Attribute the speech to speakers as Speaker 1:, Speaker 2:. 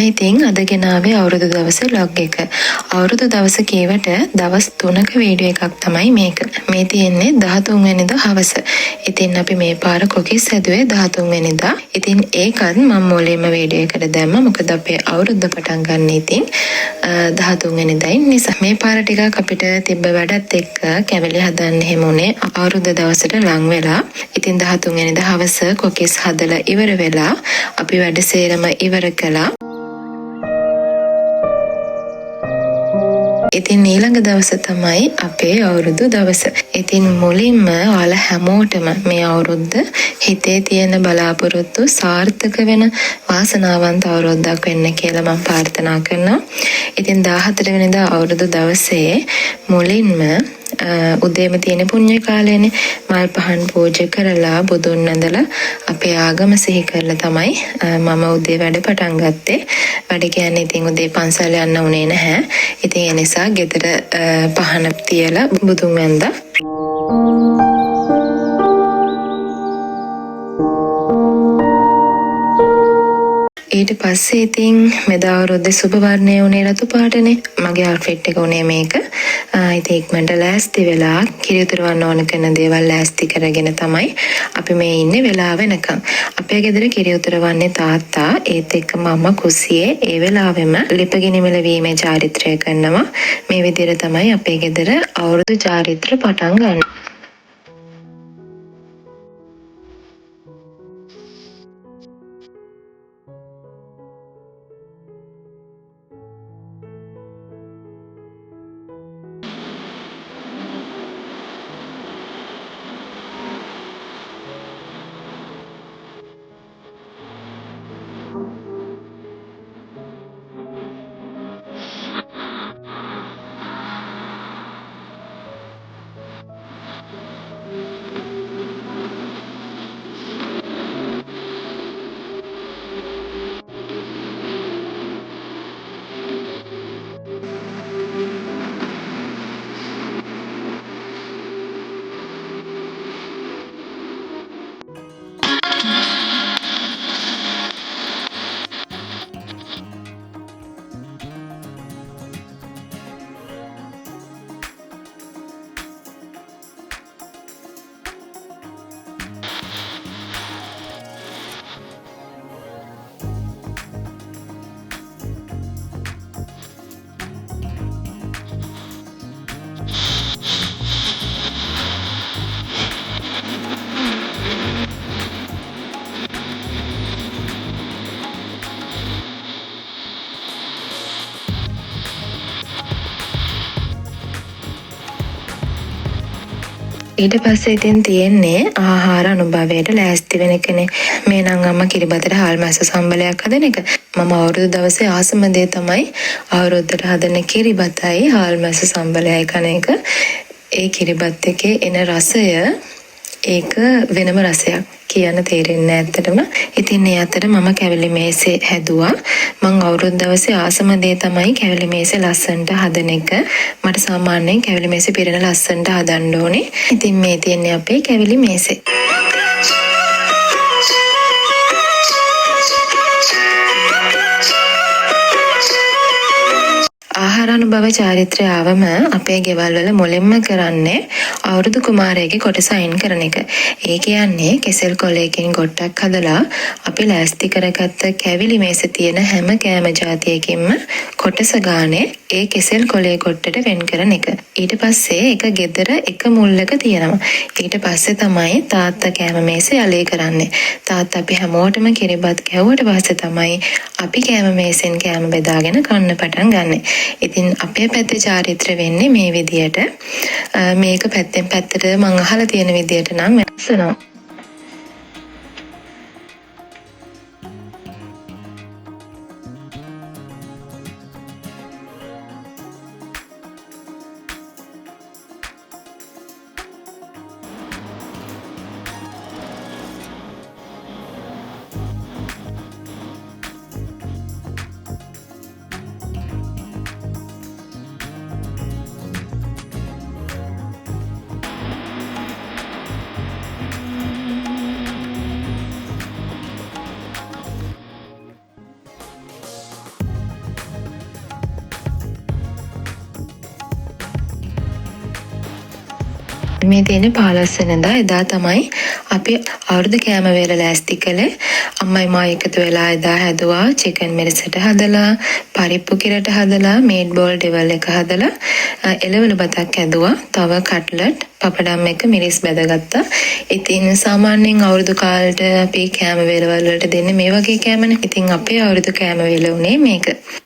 Speaker 1: ඉතින් අද ගෙනාවේ අවුරුදු දවසේ vlog එක. අවුරුදු දවස කීවට දවස් 3ක වීඩියෝ එකක් තමයි මේක. මේ තියෙන්නේ 13 වෙනිදා හවස. ඉතින් අපි මේ පාර කොකිස් හැදුවේ 13 වෙනිදා. ඉතින් ඒකත් මම මුලින්ම වීඩියෝ එකට දැම්මා. මොකද අපේ අවුරුද්ද පටන් ගන්න ඉතින් 13 වෙනිදායි නිසා. මේ පාර ටිකක් අපිට තිබ්බ වැඩත් එක්ක කැවිලි හදන්න හැමුනේ අවුරුද්ද දවසට ලං වෙලා. ඉතින් 13 වෙනිදා හවස කොකිස් හදලා ඉවර වෙලා අපි වැඩ සේරම ඉවර කළා. ඉතින් ඊළඟ දවස තමයි අපේ අවුරුදු දවස. ඉතින් මුලින්ම ඔයාලා හැමෝටම මේ අවුරුද්ද හිතේ තියෙන බලාපොරොත්තු සාර්ථක වෙන වාසනාවන්ත අවුරුද්දක් වෙන්න කියලා මම ප්‍රාර්ථනා කරනවා. ඉතින් 14 වෙනිදා අවුරුදු දවසේ මුලින්ම උදේම තියෙන පුණ්‍ය කාලයනේ මල් පහන් පූජා කරලා බුදුන් වැඳලා අපේ ආගම සිහි කරලා තමයි මම උදේ වැඩ පටන් ගත්තේ. වැඩ කියන්නේ ඉතින් උදේ පන්සල් යන්න උනේ නැහැ. ඉතින් ඒ නිසා ගෙදර පහන තියලා බුදුන් වැඳා. ඊට පස්සේ ඉතින් මෙදා අවුරුද්දේ සුබ වර්ණය උනේ රතු පාටනේ. මගේ outfit එක උනේ මේක. ඉතින් ඉක්මනට ලෑස්ති වෙලා කිරියුතරවන්න ඕන කරන දේවල් ලෑස්ති කරගෙන තමයි අපි මේ ඉන්නේ වෙලාව වෙනකන්. අපේ ගෙදර කිරියුතරවන්නේ තාත්තා. ඒත් එක්කම අම්මා කුස්සියේ ඒ වෙලාවෙම ලිපගිනිමෙල වීමේ චාරිත්‍රය කරනවා. මේ විදිහට තමයි අපේ ගෙදර අවුරුදු චාරිත්‍ර පටන් ගන්න. ඊට පස්සේ ඉතින් තියෙන්නේ ආහාර අනුභවයට ලෑස්ති වෙන එකනේ. මේ නම් අම්මා කිරිබතට හාල් මැස්ස සම්බලයක් හදන එක. මම අවුරුදු දවසේ ආසම දේ තමයි අවුරුද්දට හදන කිරිබතයි හාල් මැස්ස සම්බලයයි කන එක. ඒ කිරිබත් එකේ එන රසය ඒක වෙනම රසයක්. කියන්න තේරෙන්නේ නැහැ ඇත්තටම. ඉතින් මේ අතර මම කැවිලි මේසේ හැදුවා. මං අවුරුදු දවසේ ආසම දේ තමයි කැවිලි මේසේ ලස්සනට හදන එක. මට සාමාන්‍යයෙන් කැවිලි මේසේ පිරෙන ලස්සනට හදන්න ඕනේ. ඉතින් මේ තියෙන්නේ අපේ කැවිලි මේසේ. ආහාරානුභව චාරිත්‍රය ආවම අපේ ගෙවල් වල මුලින්ම කරන්නේ අවුරුදු කුමාරයෙක්ගේ කොටස අයින් කරන එක. ඒ කියන්නේ කෙසෙල් කොලයකින් ගොට්ටක් හදලා අපි ලෑස්ති කරගත්ත කැවිලි මේසේ තියෙන හැම කෑම જાතියකින්ම කොටස ගානේ ඒ කෙසෙල් කොලේ කොට්ටට වෙන් කරන එක. ඊට පස්සේ ඒක ගෙදර එක මුල්ලක තියෙනවා. ඊට පස්සේ තමයි තාත්තා කෑම මේසේ අලේ කරන්නේ. තාත්තා අපි හැමෝටම කිරිබත් කැවුවට පස්සේ තමයි අපි කෑම මේසෙන් කෑම බෙදාගෙන කන්න පටන් ගන්නෙ. ඉතින් අපේ පැත්තේ චාරිත්‍ර වෙන්නේ මේ විදියට. මේක පැත්තෙන් පැත්තට මං අහලා තියෙන විදියට නම් වෙනස් වෙනවා. මේ තියෙන 15 වෙනිදා එදා තමයි අපි අවුරුදු කෑම වේල ලෑස්ති කළේ. අම්මයි මායි එකතු වෙලා එදා හැදුවා චිකන් මිරිසට හදලා, පරිප්පු කිරට හදලා, මීට් බෝල් ඩෙවල් එක හදලා, එළවලු බතක් හැදුවා. තව කට්ලට්, පපඩම් එක මිරිස් බැදගත්තා. ඉතින් සාමාන්‍යයෙන් අවුරුදු කාලේට අපි කෑම වේලවල වලට දෙන්නේ මේ වගේ කෑමනේ. ඉතින් අපේ අවුරුදු කෑම වේල උනේ මේක.